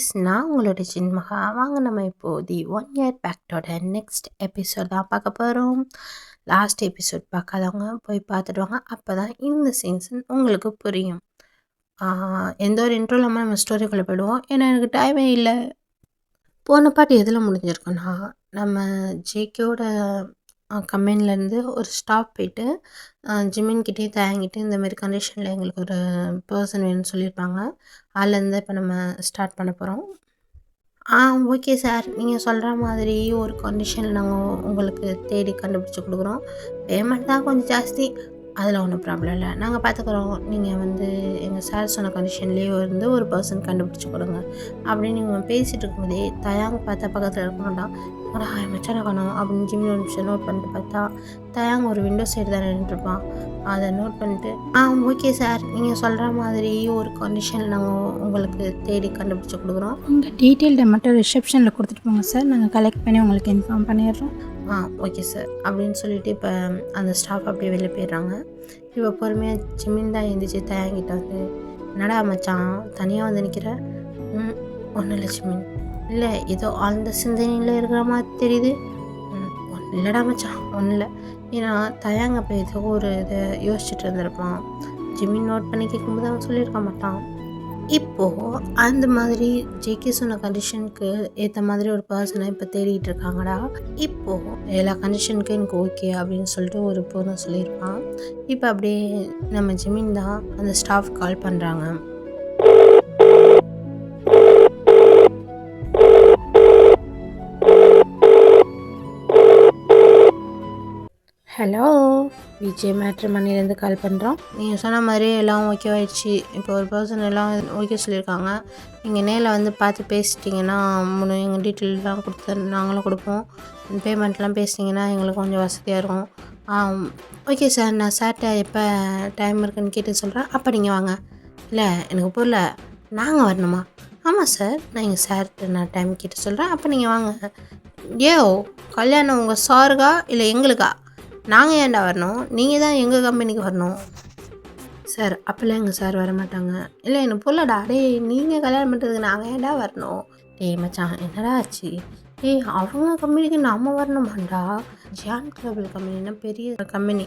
குட்டீஸ், நான் உங்களோட சின்மகா. வாங்க நம்ம இப்போ தி 1 இயர் பேக்டோட நெக்ஸ்ட் எபிசோட் தான் பார்க்க போகிறோம். லாஸ்ட் எபிசோட் பார்க்காதவங்க போய் பார்த்துட்டு வாங்க. அப்போ தான் இந்த சீன்ஸ் உங்களுக்கு புரியும். எந்த ஒரு இன்ட்ரோ இல்லாமல் நம்ம ஸ்டோரிக்குள்ளே போயிடுவோம். ஏன்னா எனக்கு டைமே இல்லை. போன பாட்டு எதில் முடிஞ்சிருக்குன்னா, நம்ம ஜேகேவோட கம்பெனிலேருந்து ஒரு ஸ்டாஃப் போயிட்டு ஜிமின்கிட்டே தயங்கிட்டு இந்தமாரி கண்டிஷனில் எங்களுக்கு ஒரு பர்சன் வேணும்னு சொல்லியிருப்பாங்க. அதுலேருந்து இப்போ நம்ம ஸ்டார்ட் பண்ண போகிறோம். ஓகே சார், நீங்கள் சொல்கிற மாதிரி ஒரு கண்டிஷனில் நாங்கள் உங்களுக்கு தேடி கண்டுபிடிச்சி கொடுக்குறோம். பேமெண்ட் தான் கொஞ்சம் ஜாஸ்தி, அதில் ஒன்றும் ப்ராப்ளம் இல்லை, நாங்கள் பார்த்துக்குறோம். நீங்கள் எங்கள் சார் சொன்ன கண்டிஷன்லேயே ஒரு பர்சன் கண்டுபிடிச்சி கொடுங்க அப்படின்னு நீங்கள் பேசிகிட்டு இருக்கும்போதே தயாங்க பார்த்தா பக்கத்தில் இருக்கணும்டா மச்சான காணும் அப்படின்னு ஜிம்மி ஒரு நிமிஷம் நோட் பண்ணிட்டு பார்த்தா தயாங்க ஒரு விண்டோ சைடு தான் நின்றுருப்பான். அதை நோட் பண்ணிட்டு ஓகே சார், நீங்கள் சொல்கிற மாதிரி ஒரு கண்டிஷனில் நாங்கள் உங்களுக்கு தேடி கண்டுபிடிச்சி கொடுக்குறோம். உங்கள் டீட்டெயில்டை மட்டும் ரிசப்ஷனில் கொடுத்துட்டு போங்க சார், நாங்கள் கலெக்ட் பண்ணி உங்களுக்கு இன்ஃபார்ம் பண்ணிடுறோம். ஓகே சார் அப்படின்னு சொல்லிவிட்டு இப்போ அந்த ஸ்டாஃப் அப்படியே வெளில போயிடுறாங்க. இப்போ பொறுமையாக ஜிமின் தான் எழுந்திரிச்சு தயாங்கிட்ட என்னடா மச்சான் தனியாக வந்து நிற்கிற? ஒன்றும் இல்லை ஜிமின், இல்லை ஏதோ ஆழ்ந்த சிந்தனையில் இருக்கிற மாதிரி தெரியுது. ஒன்றும் இல்லைடா மச்சான், ஒன்றும் இல்லை. ஏன்னா தயாங்க இப்போ ஏதோ ஒரு இதை யோசிச்சுட்டு இருந்திருப்பான். ஜிமின் நோட் பண்ணி கேட்கும்போது அவன் சொல்லியிருக்க மாட்டான். இப்போது அந்த மாதிரி ஜேகே சொன்ன கண்டிஷனுக்கு ஏற்ற மாதிரி ஒரு பர்சனை இப்போ தேடிட்டு இருக்காங்கடா. இப்போது எல்லா கண்டிஷனுக்கும் எனக்கு ஓகே அப்படின்னு சொல்லிட்டு ஒரு பொண்ணு சொல்லியிருப்பான். இப்போ அப்படியே நம்ம ஜிமின் தான் அந்த ஸ்டாஃப் கால் பண்ணுறாங்க. ஹலோ, விஜய் மேட்ரிமோனிலேருந்து கால் பண்ணுறோம். நீங்கள் சொன்ன மாதிரி எல்லாம் ஓகே ஆகிடுச்சு. இப்போ ஒரு பர்சன் எல்லாம் ஓகே சொல்லியிருக்காங்க. நீங்கள் நேரில் வந்து பார்த்து பேசிட்டிங்கன்னா எங்கள் டீட்டெயிலாம் கொடுத்து நாங்களும் கொடுப்போம். பேமெண்ட்லாம் பேசிட்டிங்கன்னா எங்களுக்கு கொஞ்சம் வசதியாக இருக்கும். ஓகே சார், நான் சார்கிட்ட எப்போ டைம் இருக்குன்னு கேட்டு சொல்கிறேன். அப்போ நீங்கள் வாங்க. இல்லை எனக்கு புரியல, நாங்கள் வரணுமா? ஆமாம் சார், நான் எங்கள் சார்கிட்ட நான் டைம் கேட்டு சொல்கிறேன். அப்போ நீங்கள் வாங்க. கல்யாணம் உங்கள் சாருக்கா இல்லை எங்களுக்கா? நாங்கள் ஏன்டா வரணும்? நீங்கள் தான் எங்கள் கம்பெனிக்கு வரணும். சார் அப்போல்லாம் எங்கள் சார் வர மாட்டாங்க. இல்லை எனக்கு புரியலடா. நீங்கள் கல்யாணம் பண்ணுறதுக்கு நாங்கள் ஏன்டா வரணும்? மச்சான் என்னடா ஆச்சு? அவங்க கம்பெனிக்கு நாம் வரணுமாண்டா? ஜான் கிளபிள் கம்பெனின்னா பெரிய கம்பெனி.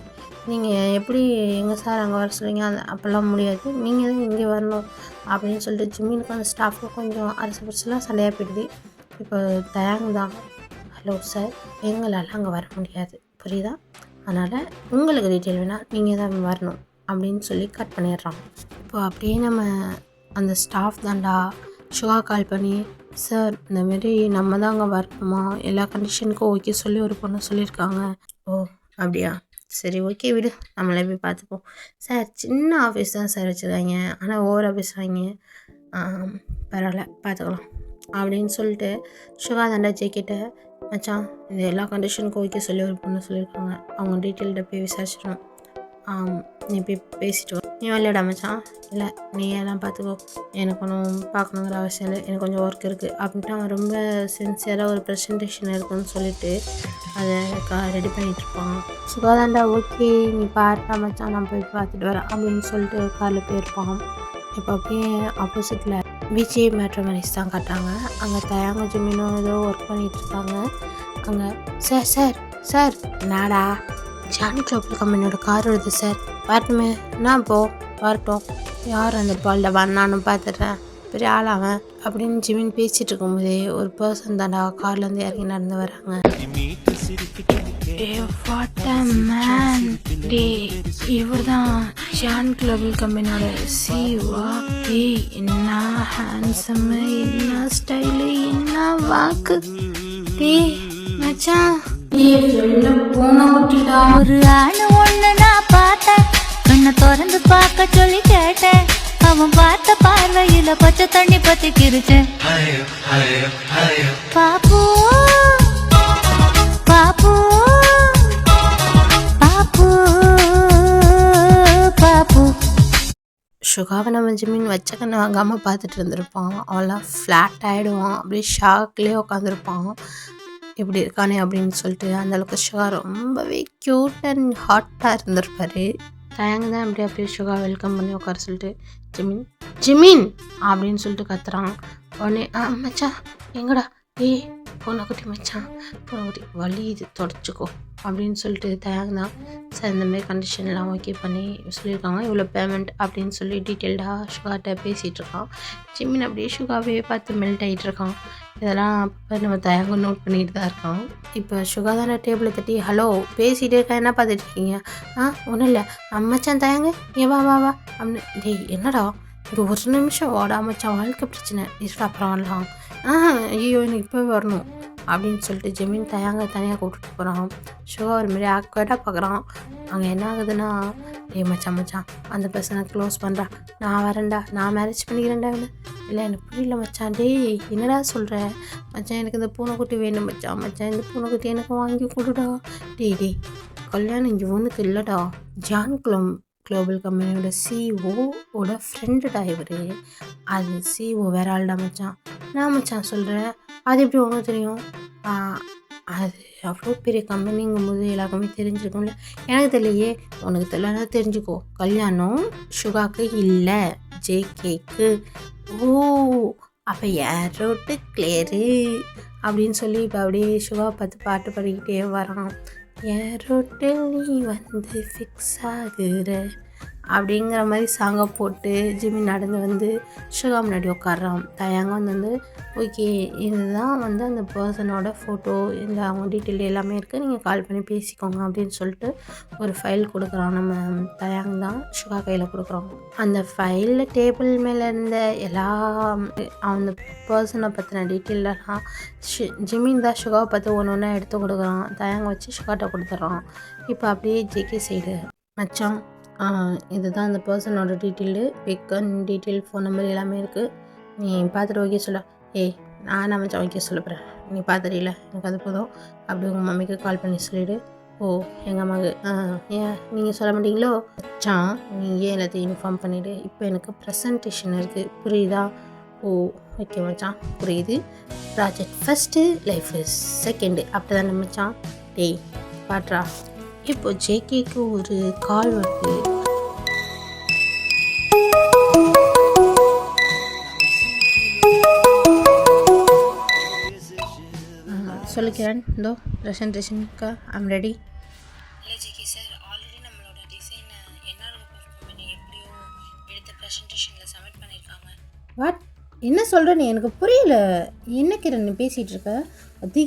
நீங்கள் எப்படி எங்கள் சார் அங்கே வர சொல்லுவீங்க? அப்போல்லாம் முடியாது, நீங்கள் தான் இங்கே வரணும் அப்படின்னு சொல்லிட்டு ஜிம்மினுக்கு அந்த ஸ்டாஃபுக்கு கொஞ்சம் அரசு பரிசுலாம் சண்டையாக போயிடுது. இப்போ தயாங்க தான், ஹலோ சார், எங்களால் அங்கே வர முடியாது, புரியுதா? அதனால் உங்களுக்கு டீட்டெயில் வேணால் நீங்கள் தான் வரணும் அப்படின்னு சொல்லி கட் பண்ணிடுறான். இப்போ அப்படியே நம்ம அந்த ஸ்டாஃப் தான்டா ஷுவா கால் பண்ணி, சார் இந்தமாரி நம்ம தான் அங்கே வரணுமா, எல்லா கண்டிஷனுக்கும் ஓகே சொல்லி ஒரு பொண்ணு சொல்லியிருக்காங்க. அப்படியா, சரி ஓகே விடு, நம்மளே போய் பார்த்துப்போம். சார் சின்ன ஆஃபீஸ் தான் சார் வச்சுருக்காங்க, ஆனால் ஓவராக பேசுகிறாங்க. பரவாயில்ல பார்த்துக்கலாம் அப்படின்னு சொல்லிட்டு ஷுவா தாண்டா ஜேக்கிட்ட, மச்சான் இது எல்லா கண்டிஷனுக்கும் ஓகே சொல்லி ஒரு பொண்ணு சொல்லியிருக்காங்க, அவங்க டீட்டெயில்கிட்ட போய் விசாரிச்சிடணும். நீ போய் பேசிட்டு வா. நீ வரலடா மச்சான்? இல்லை நீ எல்லாம் பார்த்துக்கோ, எனக்கு ஒன்றும் பார்க்கணுங்கிற அவசியம் இல்லை, எனக்கு கொஞ்சம் ஒர்க் இருக்குது அப்படின்ட்டு அவன் ரொம்ப சின்சியராக ஒரு ப்ரெசன்டேஷன் இருக்குன்னு சொல்லிட்டு அதை ரெடி பண்ணிகிட்ருப்பான். சுகாதாண்டா ஓகே நீ பாருடா மச்சான், நான் போய் பார்த்துட்டு வரேன் அப்படின்னு சொல்லிட்டு காரில் போயிருப்பான். இப்போ அப்படியே ஆப்போசிட்டில் விஜய் மேட்ரிமோனிஸ் தான் காட்டுறாங்க. அங்கே தயாங்க ஜிம்மினும் ஏதோ ஒர்க் பண்ணிகிட்ருக்காங்க. அங்கே சார் சார் சார் நாடா ஜான் கிளபிள் கம்பெனியோட கார் வருது சார், வரட்டுமே? நான் வரட்டும், யார் அந்த பால்டா நானும் பார்த்துட்றேன், பெரிய ஆளாவன் அப்படின்னு ஜிமின் பேசிகிட்டு இருக்கும்போதே ஒரு பர்சன் தாண்டா கார்லேருந்து இறங்கி நடந்து வராங்க. இவர் தான் ஜான் கிளபிள் கம்பெனியோட சிவா. என்ன ஹேண்ட்ஸம், என்ன ஸ்டைலு, என்ன வாக்கு. மச்சான் ஒரு ஆணு ஒண்ணு நான் பார்த்தேன், கண்ணை திறந்து பார்க்க சொல்லி கேட்டேன், அவன் பார்த்த பார்வையில பச்சை தண்ணி பத்தி கிரிச்சேன். பாப்பு பாப்பு பாப்பு பாப்பு. சுகாவை நம்ம ஜிம்மின் வச்ச கண்ணை வாங்காமல் பார்த்துட்டு இருந்திருப்பான். அவெல்லாம் ஃப்ளாட் ஆகிடுவான், அப்படியே ஷாக்லேயே உட்காந்துருப்பான். இப்படி இருக்கானே அப்படின்னு சொல்லிட்டு. அந்தளவுக்கு ஷுகா ரொம்பவே க்யூட் அண்ட் ஹாட்டாக இருந்திருப்பார். தயங்க தான் அப்படியே சுகா வெல்கம் பண்ணி உட்கார சொல்லிட்டு ஜிமின் ஜிமின் அப்படின்னு சொல்லிட்டு கத்துறான். உடனே மச்சான் எங்கடா பூனைக்குட்டி மச்சான் பூனைக்குட்டி வலி இது தொடச்சிக்கோ அப்படின்னு சொல்லிட்டு தயங்க தான். சார் இந்தமாரி கண்டிஷன்லாம் ஓகே பண்ணி சொல்லியிருக்காங்க, இவ்வளோ பேமெண்ட் அப்படின்னு சொல்லி டீட்டெயில்டாக சுகாட்ட பேசிகிட்டு இருக்கான். ஜிமின் அப்படியே சுகாவே பார்த்து மெல்ட் ஆகிட்டு இருக்கான். இதெல்லாம் அப்போ நம்ம தயங்க நோட் பண்ணிட்டு தான் இருக்கோம். இப்போ சுகா தானே டேபிளை தட்டி ஹலோ பேசிகிட்டே இருக்கா, என்ன பார்த்துட்டு இருக்கீங்க? ஒன்றும் இல்லை மச்சான் தயங்க ஏ வா வா வா அப்படின்னு. டேய் என்னடா இங்கே ஒரு நிமிஷம் வாடா மச்சான், வாழ்க்கை பிரச்சனை இருடா அப்புறம் வரலாம். ஐயோ எனக்கு இப்போ வரணும் அப்படின்னு சொல்லிட்டு ஜெமீன் தனியாக கூப்பிட்டு போகிறான். சுகா ஒரு மாதிரி ஆக்வர்டாக பார்க்குறான். அங்கே என்ன ஆகுதுன்னா, மச்சான் அந்த பர்சனை க்ளோஸ் பண்ணுறா, நான் வரேன்டா, நான் மேரேஜ் பண்ணிக்கிறேன்டா. இல்லை எனக்கு புரியல மச்சான். என்னடா சொல்கிற மச்சான், எனக்கு இந்த பூனைக்குட்டி வேணும் மச்சான், இந்த பூனைக்குட்டி எனக்கு வாங்கி கொடுடா. டேய் கல்யாணம் இங்கே ஒன்றுக்கு இல்லைடா, ஜான் குளோபல் கம்பெனியோட சிஓட ஃப்ரெண்டுடா இவர். அது சிஓ வேற ஆள்டா மச்சான். நான் மச்சான் சொல்கிறேன், அது எப்படி உனக்கு தெரியும்? அது அவ்வளோ பெரிய கம்பெனிங்கும் போது எல்லாருக்குமே தெரிஞ்சிருக்கும்ல. எனக்கு தெரியலையே, உனக்கு தெரியலன்னா தெரிஞ்சுக்கோ, கல்யாணம் சுகாக்கு இல்லை ஜேகேக்கு. அப்போ யாரோட்டு கிளியரு அப்படின்னு சொல்லி இப்போ அப்படியே சுகா பார்த்து பாட்டு பாடிக்கிட்டே வரான். யாரோட்டில் நீ வந்து ஃபிக்ஸ் ஆகுற அப்படிங்கிற மாதிரி சாங்கை போட்டு ஜிம்மி நடந்து வந்து சுகா முன்னாடி உட்காடுறான். தயங்க வந்து ஓகே இதுதான் வந்து அந்த பர்சனோட ஃபோட்டோ, இந்த அவங்க டீட்டெயில் எல்லாமே இருக்குது, நீங்கள் கால் பண்ணி பேசிக்கோங்க அப்படின்னு சொல்லிட்டு ஒரு ஃபைல் கொடுக்குறான். நம்ம தயங்க தான் சுகா கையில் கொடுக்குறோம். அந்த ஃபைலில் டேபிள் மேலே இருந்த எல்லா அந்த பர்சனை பற்றின டீட்டெயிலெல்லாம் ஜிம்மின் தான் சுகாவை பார்த்து ஒன்று ஒன்றா எடுத்து கொடுக்குறான். தயங்க வச்சு சுகாட்ட கொடுத்துட்றான். இப்போ அப்படியே ஜேகே சைடு மச்சான் இதுதான் அந்த பர்சனோட டீட்டெயிலு, பிக்கன் டீட்டெயில், ஃபோன் நம்பர் எல்லாமே இருக்குது, நீ பார்த்துட்டு ஓகே சொல்ல. நான் மச்சான் ஓகே சொல்ல போகிறேன், நீ பார்த்துட்டீல எனக்கு அது போதும். அப்படி உங்கள் மம்மிக்கு கால் பண்ணி சொல்லிவிடு. எங்கள் அம்மாவுக்கு ஏன் நீங்கள் சொல்ல மாட்டீங்களோ மச்சான், நீங்கள் எல்லாத்தையும் இன்ஃபார்ம் பண்ணிவிடு. இப்போ எனக்கு ப்ரெசன்டேஷன் இருக்குது, புரியுதா? ஓகே மச்சான் புரியுது. ப்ராஜெக்ட் ஃபஸ்ட்டு, லைஃப் செகண்டு, அப்படி தானே மச்சான்? பாட்ரா. இப்போ ஜேகேக்கு ஒரு கால் வருது. சொல்லிக்கிறேன், இதோ ப்ரெசன்டேஷனுக்கு ஐம் ரெடி. இல்லை ஜேகே சார், ஆல்ரெடி நம்மளோட டிசைனை கம்பெனி எப்படியோ எடுத்த ப்ரெசன்டேஷனில் சப்மிட் பண்ணியிருக்காங்க. வாட் என்ன சொல்கிற நீ? எனக்கு புரியல. என்ன கிரண் நீ பேசிகிட்டு இருக்க? அது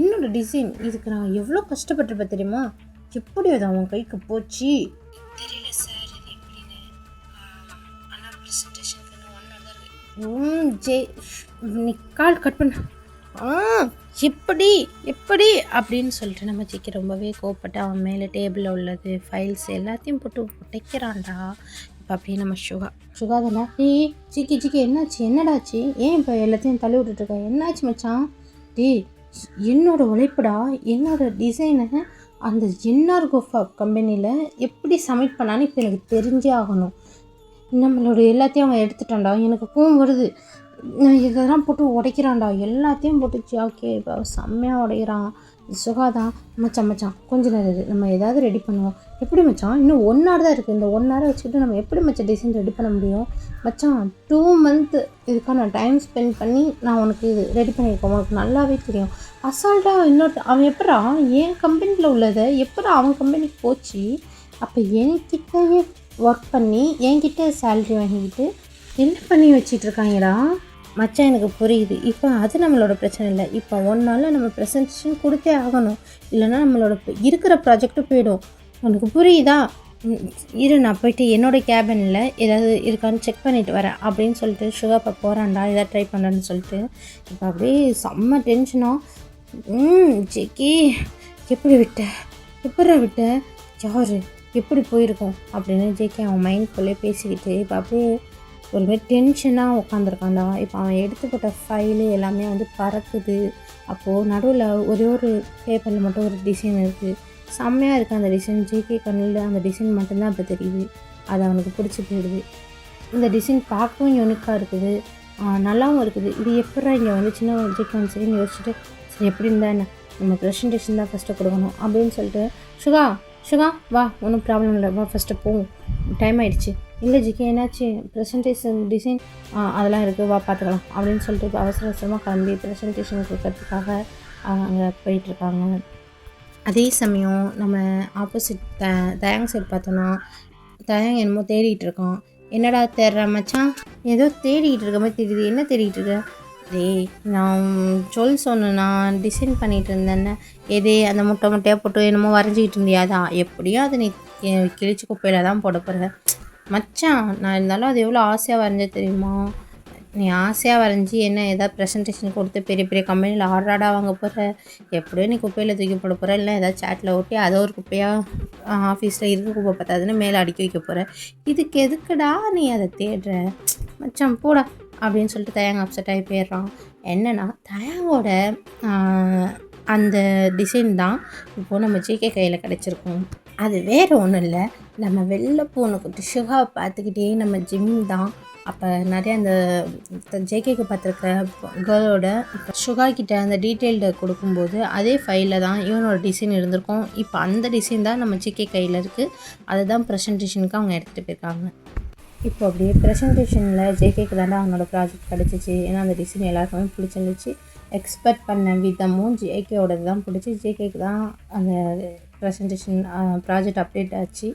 என்னோட டிசைன், இதுக்கு நான் எவ்வளோ கஷ்டப்பட்டிருப்பேன் தெரியுமா? எப்படி அது அவன் கைக்கு போச்சு தெரியல சார். இது எப்படின்னு ஆனால் ப்ரெசன்டேஷனுக்கு நீ கால் கட் பண்ண எப்படி அப்படின்னு சொல்லிட்டு நம்ம ஜிக்கி ரொம்பவே கோவப்பட்டு அவன் மேலே டேபிளில் உள்ளது ஃபைல்ஸ் எல்லாத்தையும் போட்டு உடைக்கிறான்டா. இப்போ அப்படியே நம்ம சுகா தானே ஜிக்கி என்னாச்சு, என்னடாச்சு, ஏன் இப்போ எல்லாத்தையும் தள்ளி விட்டுட்ருக்க, என்னாச்சு மச்சான்? என்னோட உழைப்புடா, என்னோட டிசைனை அந்த என்ஆர்கோஃபா கம்பெனியில் எப்படி சப்மிட் பண்ணான்னு இப்போ எனக்கு தெரிஞ்சே ஆகணும். நம்மளோட எல்லாத்தையும் அவன் எடுத்துட்டான்டா, எனக்கு கோவம் வருது. நான் இதெல்லாம் போட்டு உடைக்கிறான்டா, எல்லாத்தையும் போட்டு ஓகே இப்போ செம்மையாக உடைக்கிறான். சுகாதான் மச்சான் கொஞ்ச நேரம் நம்ம ஏதாவது ரெடி பண்ணுவோம். எப்படி மச்சான், இன்னும் 1 hour தான் இருக்குது, இந்த 1 hour வச்சுக்கிட்டு நம்ம எப்படி மச்சான் டிசைன் ரெடி பண்ண முடியும்? மச்சான் 2 month இதுக்கான டைம் ஸ்பெண்ட் பண்ணி நான் உனக்கு இது ரெடி பண்ணியிருக்கேன், உனக்கு நல்லாவே தெரியும். அசால்ட்டாக அவன் எப்படா என் கம்பெனியில் உள்ளதை எப்படா அவன் கம்பெனிக்கு போச்சு? அப்போ என்கிட்டயே ஒர்க் பண்ணி என்கிட்ட சேல்ரி வாங்கிக்கிட்டு என்ன பண்ணி வச்சிட்ருக்காங்கடா மச்சான். எனக்கு புரியுது. இப்போ அது நம்மளோட பிரச்சனை இல்லை. இப்போ 1 நாளில் நம்ம ப்ரெசன்டேஷன் கொடுத்தே ஆகணும், இல்லைன்னா நம்மளோட இருக்கிற ப்ராஜெக்டும் போயிடும். உனக்கு புரியுதா? இரு நான் போயிட்டு என்னோடய கேபினில் ஏதாவது இருக்கான்னு செக் பண்ணிவிட்டு வரேன் அப்படின்னு சொல்லிட்டு சுகா இப்போ போகிறான்டா, எதாவது ட்ரை பண்ணுறேன்னு சொல்லிட்டு. இப்போ அப்படியே செம்ம டென்ஷனாக ஜெக்கி எப்படி விட்ட யார் எப்படி போயிருக்கோம் அப்படின்னு ஜெக்கி அவன் மைண்ட்குள்ளே பேசிக்கிட்டு இப்போ அப்படியே ஒரு மாதிரி டென்ஷனாக உட்காந்துருக்கான்டா. இப்போ அவன் எடுத்து போட்ட ஃபைலு எல்லாமே வந்து பறக்குது. அப்போது நடுவில் ஒரே ஒரு பேப்பரில் மட்டும் ஒரு டிசைன் இருக்குது, செம்மையாக இருக்குது அந்த டிசைன். ஜேகே கண்ணில் அந்த டிசைன் மட்டும்தான் இப்போ தெரியுது. அது அவனுக்கு பிடிச்சி போயிடுது. இந்த டிசைன் பார்க்கவும் யூனிக்காக இருக்குது, நல்லாவும் இருக்குது. இது எப்படா இங்கே வந்து சின்ன ஜேகே வந்து சரின்னு யோசிச்சுட்டு சரி எப்படி இருந்தால் என்ன, நம்ம ப்ரெசன்டேஷன் தான் ஃபஸ்ட்டு கொடுக்கணும் அப்படின்னு சொல்லிட்டு சுகா வா, ஒன்றும் ப்ராப்ளம் இல்லை, வா ஃபஸ்ட்டு போவோம், டைம் ஆகிடுச்சு. இல்லை ஜிகே என்னாச்சு, ப்ரெசன்டேஷன் டிசைன் அதெல்லாம் இருக்குது, வா பார்த்துக்கலாம் அப்படின்னு சொல்லிட்டு இப்போ அவசர அவசரமாக கிளம்பி ப்ரெசன்டேஷன் கொடுக்கறதுக்காக அவங்க அங்கே போயிட்டுருக்காங்க. அதே சமயம் நம்ம ஆப்போசிட் தயங் சைடு பார்த்தோன்னா தயங் என்னமோ தேடிட்டு இருக்கான். என்னடா தேடுற மச்சான், ஏதோ தேடிக்கிட்டு இருக்க மாதிரி தெரியுது, என்ன தேடிக்கிட்டு இருக்க? டேய் நான் சொன்னேன், நான் டிசைன் பண்ணிகிட்டு இருந்தேன்னு, எதே அந்த முட்டை முட்டையாக போட்டு என்னமோ வரைஞ்சிக்கிட்டு இருந்தியாதான், எப்படியும் அதை நீ கிழிச்சு குப்பையில் தான் போட போகிற மச்சான். நான் இருந்தாலும் அது எவ்வளோ ஆசையாக வரைஞ்ச தெரியுமா? நீ ஆசையாக வரைஞ்சி என்ன ஏதாவது ப்ரெசன்டேஷன் கொடுத்து பெரிய பெரிய கம்பெனியில் ஆர்டராக வாங்க போகிற, எப்படியும் நீ குப்பையில் தூக்கி போட போகிற, இல்லை ஏதாவது சேட்டில் ஓட்டி அதை ஒரு குப்பையாக ஆஃபீஸில் இருக்க குப்பை பார்த்தாதுன்னு மேலே அடுக்கி வைக்க போகிற. இதுக்கு எதுக்குடா நீ அதை தேடுற மச்சான், போடா அப்படின்னு சொல்லிட்டு தயங்க அப்செட் ஆகி போயிடுறான். என்னென்னா தயங்கோட அந்த டிசைன் தான் இப்போது நம்ம ஜேகே கையில் கிடச்சிருக்கோம். அது வேறு ஒன்றும் இல்லை, நம்ம வெளில போன குட்டி சுகாவை பார்த்துக்கிட்டே நம்ம ஜிம் தான். அப்போ நிறைய அந்த ஜேகேக்கு பார்த்துருக்க கேர்ளோட சுகா கிட்ட அந்த டீட்டெயில்டு கொடுக்கும்போது அதே ஃபைலில் தான் இவனோட டிசைன் இருந்திருக்கும். இப்போ அந்த டிசைன் தான் நம்ம ஜேகே கையில் இருக்குது, அதுதான் ப்ரெசன்டேஷனுக்கு அவங்க எடுத்துகிட்டு போயிருக்காங்க. இப்போ அப்படியே ப்ரெசன்டேஷனில் ஜேகேக்கு தாண்டா அவனோட ப்ராஜெக்ட் கிடச்சிச்சு. ஏன்னா அந்த டிசைன் எல்லாருக்குமே பிடிச்சிருந்துச்சு. எக்ஸ்பெக்ட் பண்ண விதமும் ஜேகேவோடது தான் பிடிச்சி, ஜேகேக்கு தான் அந்த ப்ரெசன்டேஷன் ப்ராஜெக்ட் அப்டேட் ஆச்சு.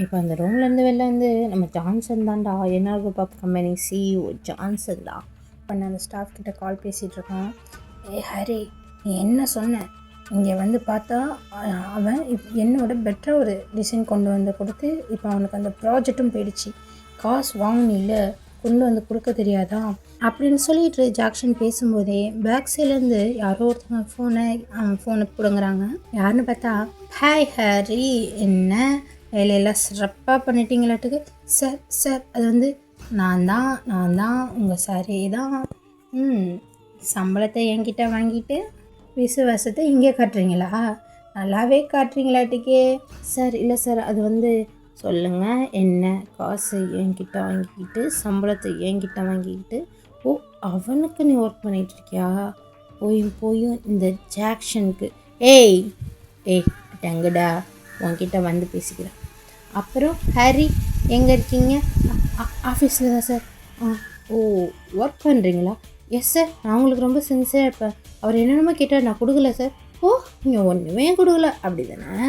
இப்போ அந்த ரூம்லேருந்து வெளில வந்து நம்ம ஜான்சன் தான்டா, NR group of company CEO Johnson தான். இப்போ நான் அந்த ஸ்டாஃப் கிட்ட கால் பேசிகிட்ருக்கோம். ஹரி நீ என்ன சொன்ன, இங்கே வந்து பார்த்தா அவன் என்னோட பெட்டராக ஒரு டிசைன் கொண்டு வந்து கொடுத்து இப்போ அவனுக்கு அந்த ப்ராஜெக்டும் போயிடுச்சு, காசு வாங்கினில்ல கொண்டு வந்து கொடுக்க தெரியாதா அப்படின்னு சொல்லிட்டு ஜாக்சன் பேசும்போதே பேக் சைட்லேருந்து யாரோ ஒருத்தவங்க ஃபோனை பிடுங்குறாங்க. யாருன்னு பார்த்தா, ஹாய் ஹரி, என்ன வேலையெல்லாம் சிறப்பாக பண்ணிட்டீங்களாட்டுக்கு. சார் சார் அது வந்து நான் தான் உங்கள் சாரே தான். சம்பளத்தை என்கிட்ட வாங்கிட்டு விசுவாசத்தை இங்கே காட்டுறீங்களா, நல்லாவே காட்டுறீங்களாட்டுக்கே. சார் இல்லை சார், அது வந்து சொல்லுங்கள், என்ன காசு என்கிட்ட வாங்கிக்கிட்டு சம்பளத்தை என்கிட்ட வாங்கிக்கிட்டு, ஓ அவனுக்கு நீ ஒர்க் பண்ணிகிட்ருக்கியா, போயும் இந்த ஜாக்ஷனுக்கு ஏய் டங்குடா உன்கிட்ட வந்து பேசிக்கிறேன். அப்புறம் ஹரி எங்கே இருக்கீங்க? ஆஃபீஸில் தான் சார். ஓ ஒர்க் பண்ணுறீங்களா? எஸ் சார், நான் உங்களுக்கு ரொம்ப சின்சியராக இருப்பேன். அவர் என்னென்னமோ கேட்டார், நான் கொடுக்கல சார். ஓ நீங்கள் ஒன்றுமே கொடுக்கல அப்படி தானே?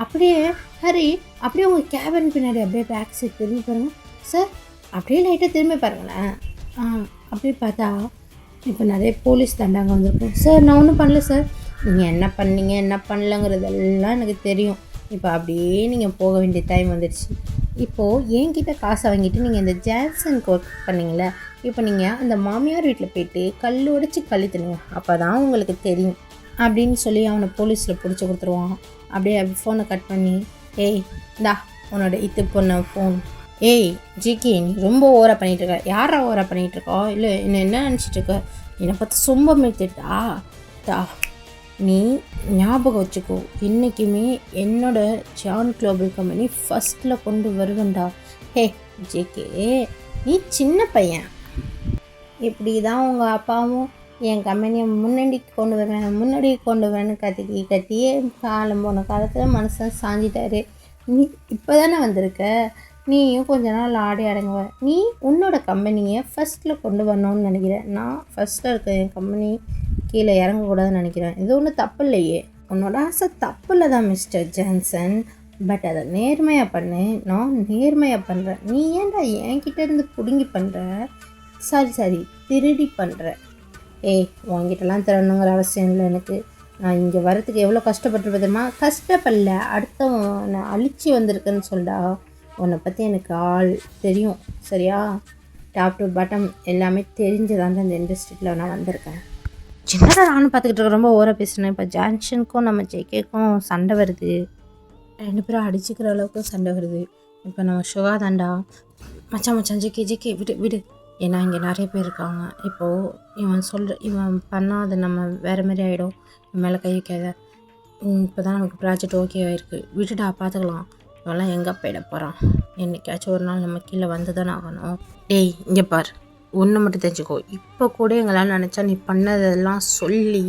அப்படியே ஹரி அப்படியே உங்கள் கேபின் பின்னாடி அப்படியே பேக் சைட் திரும்பி பாருங்கள் சார், அப்படியே லைட்டாக திரும்பி பாருங்களேன். அப்படியே பார்த்தா இப்போ நிறைய போலீஸ் தண்டாங்க வந்திருக்கோம். சார் நான் ஒன்றும் பண்ணல சார், நீங்கள் என்ன பண்ணீங்க என்ன பண்ணலங்கிறதெல்லாம் எனக்கு தெரியும். இப்போ அப்படியே நீங்கள் போக வேண்டிய டைம் வந்துடுச்சு. இப்போது என்கிட்ட காசை வாங்கிட்டு நீங்கள் இந்த ஜான்சனுக்கு ஒர்க் பண்ணிங்களே, இப்போ நீங்கள் அந்த மாமியார் வீட்டில் போய்ட்டு கல் உடைச்சி கழித்துணுங்க, அப்போ தான் உங்களுக்கு தெரியும் அப்படின்னு சொல்லி அவனை போலீஸில் பிடிச்சி கொடுத்துருவான். அப்படியே ஃபோனை கட் பண்ணி, ஏய் இந்தா உன்னோட இது பொண்ண ஃபோன். ஏய் ஜிகே நீ ரொம்ப ஓவராக பண்ணிகிட்ருக்க. யாரா ஓவராக பண்ணிகிட்ருக்கோ, இல்லை என்ன நினச்சிட்ருக்க, என்னை பார்த்து சொம்ப மேய்த்துட்டா தா. நீ ஞாபகம் வச்சுக்கோ, என்றைக்குமே என்னோட ஜான் குளோபல் கம்பெனி ஃபஸ்ட்டில் கொண்டு வருவேன்டா. ஹே ஜேகே நீ சின்ன பையன், இப்படி தான் உங்கள் அப்பாவும் என் கம்பெனியை முன்னாடி கொண்டு வரேன்னு கத்தியே காலம் போன காலத்தில் மனுஷன் சாஞ்சிட்டாரு. நீ இப்போ தானே வந்திருக்க, நீயும் கொஞ்ச நாள் ஆடி அடங்குவ. நீ உன்னோட கம்பெனியை ஃபஸ்ட்டில் கொண்டு வரணும்னு நினைக்கிறேன். நான் ஃபஸ்ட்டில் இருக்க என் கம்பெனி கீழே இறங்கக்கூடாதுன்னு நினைக்கிறேன். இது ஒன்றும் தப்பு இல்லையே, உன்னோட ஆசை தப்பு இல்லை தான் மிஸ்டர் ஜான்சன், பட் அதை நேர்மையாக பண்ணு. நான் நேர்மையாக பண்ணுறேன், நீ ஏன்டா என்கிட்ட இருந்து பிடுங்கி பண்ணுற, சாரி திருடி பண்ணுற. ஏய் உங்ககிட்டலாம் திறனுங்கிற அவசியம் இல்லை எனக்கு. நான் இங்கே வரத்துக்கு எவ்வளோ கஷ்டப்பட்டுருப்பேன் தெரியுமா? கஷ்டப்படல, அடுத்தவனை அழிச்சு வந்திருக்குன்னு சொல்டா. உன்னை பற்றி எனக்கு ஆள் தெரியும் சரியா, டாப் டு பாட்டம் எல்லாமே தெரிஞ்சுதான் இந்த இண்டஸ்ட்ரியில் நான் வந்திருக்கேன். சின்னதாக நானும் பார்த்துக்கிட்டு இருக்க, ரொம்ப ஓவராக பேசுனேன். இப்போ ஜான்சனுக்கும் நம்ம ஜேகேக்கும் சண்டை வருது, ரெண்டு பேரும் அடிச்சுக்கிற அளவுக்கு சண்டை வருது. இப்போ நம்ம சுகா தாண்டா, மச்சான் ஜேகே விடு, ஏன்னா இங்கே நிறைய பேர் இருக்காங்க. இப்போது இவன் பண்ணால் அது நம்ம வேறு மாதிரி ஆகிடும், மேலே கை வைக்காத. இப்போ தான் நமக்கு ப்ராஜெக்ட் ஓகே ஆகிருக்கு, விட்டுடா பார்த்துக்கலாம். இவெல்லாம் எங்கே போயிட போகிறான், என்றைக்காச்சும் ஒரு நாள் நம்ம கீழே வந்து தானே ஆகணும். டேய் இங்கே பார், ஒன்று மட்டும் தெரிஞ்சுக்கோ, இப்போ கூட எங்களால் நினச்சா நீ பண்ணதெல்லாம் சொல்லி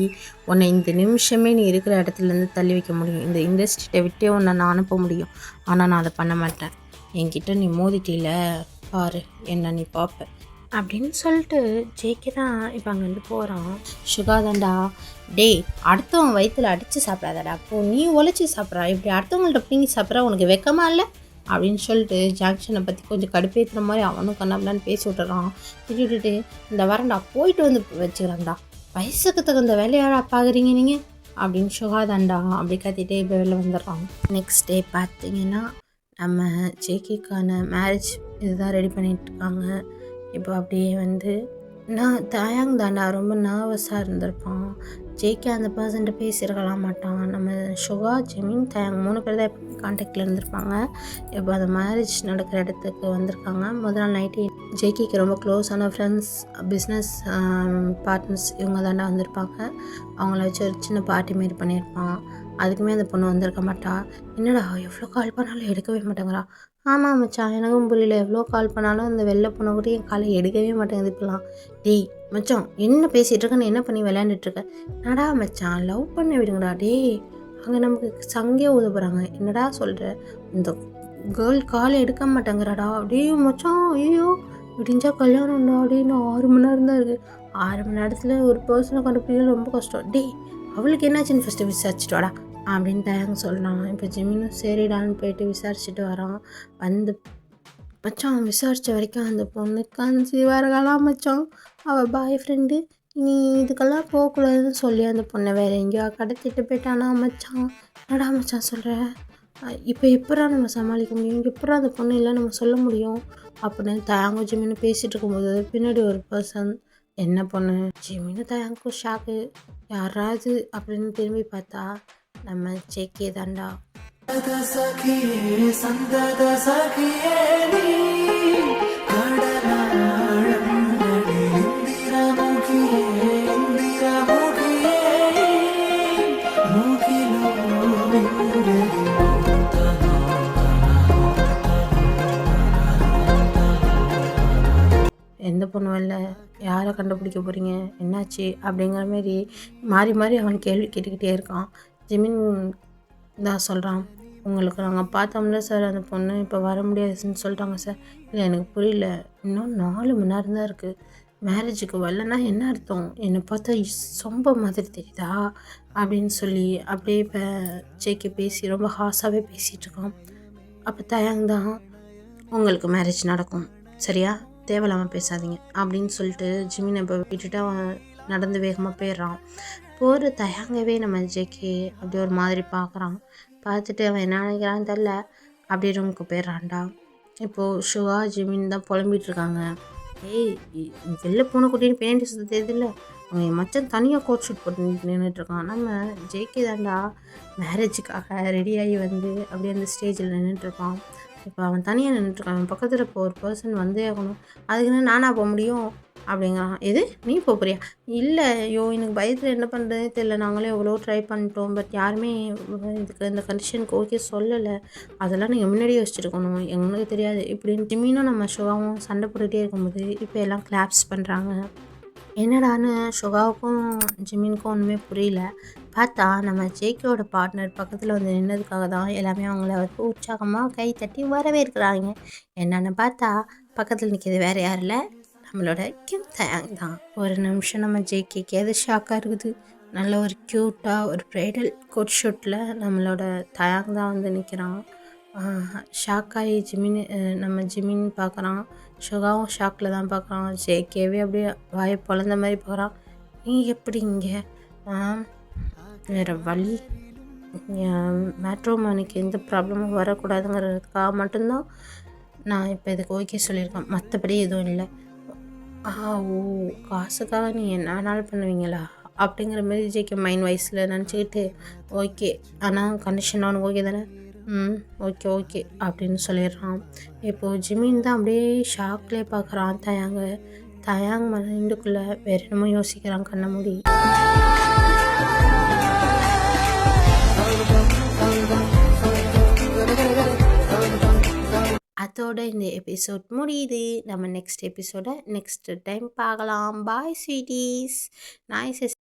உன்னை இந்த நிமிஷமே நீ இருக்கிற இடத்துலேருந்து தள்ளி வைக்க முடியும். இந்த இண்டஸ்ட்ரியை விட்டே உன்னை நான் அனுப்ப முடியும். ஆனால் நான் அதை பண்ண மாட்டேன். என்கிட்ட நீ மோதிட்டில பாரு, என்ன நீ பார்ப்ப அப்படின்னு சொல்லிட்டு ஜேகே தான் இப்போ அங்கேருந்து போகிறான். சுகாதாண்டா, டேய் அடுத்தவன் வயிற்றில் அடித்து சாப்பிடாதடா, அப்போ நீ உழைச்சி சாப்பிட்றா, இப்படி அடுத்தவங்கள்ட்ட பிடிங்கி சாப்பிட்றா, உனக்கு வெக்கமா இல்லை அப்படின்னு சொல்லிட்டு ஜாங்ஷனை பற்றி கொஞ்சம் கடுப்பேற்றுற மாதிரி அவனும் கண்ணாப்லான்னு பேசி விட்டுறான். விட்டுட்டு இந்த வரண்டா போயிட்டு வந்து வச்சுக்கிறான்டா, வயசுக்கு தகுந்த வேலையாடா பார்க்குறீங்க நீங்கள் அப்படின்னு சுகாதாண்டா அப்படி கத்திட்டே இப்போ வெளில வந்துடுறான். நெக்ஸ்ட் டே பார்த்தீங்கன்னா நம்ம ஜேகேக்கான மேரேஜ் இதுதான் ரெடி பண்ணிகிட்ருக்காங்க. இப்போ அப்படியே வந்து நான் தாயாங் தாண்டா ரொம்ப நர்வஸாக இருந்திருப்பான். ஜேகே அந்த பர்சன்ட்டு பேசியிருக்கலாம் மாட்டான். நம்ம சுகா, ஜெமின், தாயாங் 3 பேர் தான் எப்போ கான்டாக்டில் இருந்திருப்பாங்க. இப்போ அந்த மேரேஜ் நடக்கிற இடத்துக்கு வந்திருக்காங்க. முதல் நாள் நைட்டு ஜேகேக்கு ரொம்ப க்ளோஸான ஃப்ரெண்ட்ஸ், பிஸ்னஸ் பார்ட்னர்ஸ் இவங்க தாண்டா வந்திருப்பாங்க. அவங்கள வச்சு ஒரு சின்ன பார்ட்டி மாரி பண்ணியிருப்பான். அதுக்குமே அந்த பொண்ணு வந்திருக்க மாட்டா. என்னடா எவ்வளோ கால் பண்ணாலும் எடுக்கவே மாட்டேங்கிறா. ஆமாம் மச்சான், எனக்கும் புரியல, எவ்வளோ கால் பண்ணாலும் அந்த வெளில பொண்ணை கூட என் காலை எடுக்கவே மாட்டேங்குது இப்போலாம். டேய் மச்சான், என்ன பேசிகிட்டு இருக்கேன்னு என்ன பண்ணி விளையாண்டுட்ருக்க? என்னடா மச்சான், லவ் பண்ண விடுங்கடா. டேய் அங்கே நமக்கு சங்கே ஊத போகிறாங்க, என்னடா சொல்கிற? இந்த கேர்ள் காலை எடுக்க மாட்டேங்கிறாடா. அப்படியே மச்சான், ஐயோ விடிஞ்சா கல்யாணம்டா. அப்படியே இன்னும் 6 மணி நேரம் தான் இருக்குது. 6 மணி நேரத்தில் ஒரு பர்சனை கண்டுபிடிக்கிறது ரொம்ப கஷ்டம். டேய் அவளுக்கு என்னாச்சுன்னு ஃபஸ்ட்டு விசாரிச்சுட்டு வாடா அப்படின்னு தயாங்க சொல்கிறான். இப்போ ஜிமினும் சரிடான்னு போயிட்டு விசாரிச்சுட்டு வரான். வந்து மச்சான் விசாரித்த வரைக்கும் அந்த பொண்ணு கன்சீவாக இருக்கலாம் மச்சான். அவள் பாய் ஃப்ரெண்டு நீ இதுக்கெல்லாம் போகக்கூடாதுன்னு சொல்லி அந்த பொண்ணை வேறு எங்கேயோ கடத்திட்டு போயிட்டானா மச்சான். என்னடா மச்சான் சொல்கிற? இப்போ எப்படா நம்ம சமாளிக்க முடியும்? எப்படா அந்த பொண்ணு இல்லை நம்ம சொல்ல முடியும் அப்படின்னு தயாங்க ஜிமின்னு பேசிகிட்டு இருக்கும்போது பின்னாடி ஒரு பர்சன், என்ன பொண்ணு? ஜிமின்னு தயாங்கும் ஷாக்கு, யாராவது அப்படின்னு திரும்பி பார்த்தா நம்ம ஜேகே தாண்டா. எந்த பொண்ணும் இல்லை, யாரை கண்டுபிடிக்க போகிறீங்க, என்னாச்சு அப்படிங்கிற மாரி மாறி மாறி அவன் கேள்வி கேட்டுக்கிட்டே இருக்கான். ஜிமின் தான் சொல்கிறான், உங்களுக்கு நாங்கள் பார்த்தோம்ல சார், அந்த பொண்ணு இப்போ வர முடியாதுன்னு சொல்லிட்டாங்க சார். இல்லை எனக்கு புரியல, இன்னும் 4 மணி நேரம் தான் இருக்குது, மேரேஜுக்கு வரலன்னா என்ன அர்த்தம்? என்னை பார்த்தா சொம்ப மாதிரி தெரியுதா அப்படின்னு சொல்லி அப்படியே இப்போ ஜேகே பேசி ரொம்ப ஹாஸாகவே பேசிகிட்டு இருக்கான். அப்போ தயாங் தான், உங்களுக்கு மேரேஜ் நடக்கும் சரியா, தேவையில்லாமல் பேசாதீங்க அப்படின்னு சொல்லிட்டு ஜிமினை இப்போ விட்டுட்டு அவன் நடந்து வேகமாக போயிடுறான். போகிற தயாங்கவே நம்ம ஜேகே அப்படி ஒரு மாதிரி பார்க்குறான். பார்த்துட்டு அவன் என்ன நினைக்கிறான்னு தெரில, அப்படியே ரூமுக்கு போயிடுறான்டா. இப்போது சுகா ஜிமின் தான் புலம்பிகிட்ருக்காங்க. ஏய் வெளில போன குட்டின்னு பின்னாடி சுற்ற தெரியுதுல்ல, அவங்க என் மச்சான் தனியாக கோட் ஷூட் போட்டு நின்றுட்டுருக்கான். நம்ம ஜேகே தாண்டா மேரேஜுக்காக ரெடியாகி வந்து அப்படியே அந்த ஸ்டேஜில் நின்றுட்டுருக்கான். இப்போ அவன் தனியாக நின்றுட்டுருக்கான். அவன் பக்கத்தில் இப்போ ஒரு பர்சன் வந்தே ஆகணும், அதுக்குன்னு நானாக போக முடியும் அப்படிங்கிறான். எது நீ போறியா? இல்லை ஐயோ எனக்கு பயத்தில் என்ன பண்ணுறதுன்னு தெரியல, நாங்களே எவ்வளோ ட்ரை பண்ணிட்டோம், பட் யாருமே இதுக்கு இந்த கண்டிஷனுக்கு ஓகே சொல்லலை, அதெல்லாம் நீங்கள் முன்னாடியே யோசிச்சுருக்கணும், எங்களுக்கு தெரியாது இப்படின்னு ஜிமினும் நம்ம சுகாவும் சண்டை போட்டுகிட்டே இருக்கும்போது இப்போ எல்லாம் கிளாப்ஸ் பண்ணுறாங்க. என்னடான்னு சுகாவுக்கும் ஜிமினுக்கும் ஒன்றுமே புரியல. பார்த்தா நம்ம ஜேகேவோட பார்ட்னர் பக்கத்தில் வந்து நின்னதுக்காக தான் எல்லாமே அவங்கள வந்து உற்சாகமாக கை தட்டி வரவேற்கிறாங்க. என்னென்னு பார்த்தா பக்கத்தில் நிற்கிறது வேறு யாரும் இல்லை, நம்மளோட கிம் தயாங் தான். ஒரு நிமிஷம் நம்ம ஜேகேக்கு எது ஷாக்காக இருக்குது. நல்ல ஒரு க்யூட்டாக ஒரு ப்ரைடல் கோட் ஷூட்டில் நம்மளோட தயாங் தான் வந்து நிற்கிறான். ஷாக்காகி நம்ம ஜிமின் பார்க்குறான். சுகாவும் ஷாக்கில் தான் பார்க்குறான். ஜேகேவே அப்படியே வாயை பொழந்த மாதிரி பார்க்குறான். நீ எப்படி இங்கே? வேறு வழி, மேட்ரோமனிக்கு எந்த ப்ராப்ளமும் வரக்கூடாதுங்கிறதுக்காக மட்டும்தான் நான் இப்போ இதுக்கு ஓகே சொல்லியிருக்கேன், மற்றபடி எதுவும் இல்லை. ஓ காசுக்காக நீ என்ன வேணாலும் பண்ணுவீங்களா அப்படிங்கிற மாதிரி ஜேகே மைண்ட் வைஸில் நினச்சிக்கிட்டு ஓகே, ஆனால் கண்டிஷன் அவனுக்கு ஓகே தானே, ஓகே ஓகே அப்படின்னு சொல்லிடுறான். இப்போது ஜிமின் தான் அப்படியே ஷாக்லேயே பார்க்குறான் தயாங் மைண்டுக்குள்ளே வேறு என்னமோ யோசிக்கிறான் கண்ண மூடி. இதோட இந்த எபிசோட் முடியுது. நம்ம நெக்ஸ்ட் எபிசோட நெக்ஸ்ட் டைம் பார்க்கலாம். பாய் ஸ்வீட்டீஸ். நான்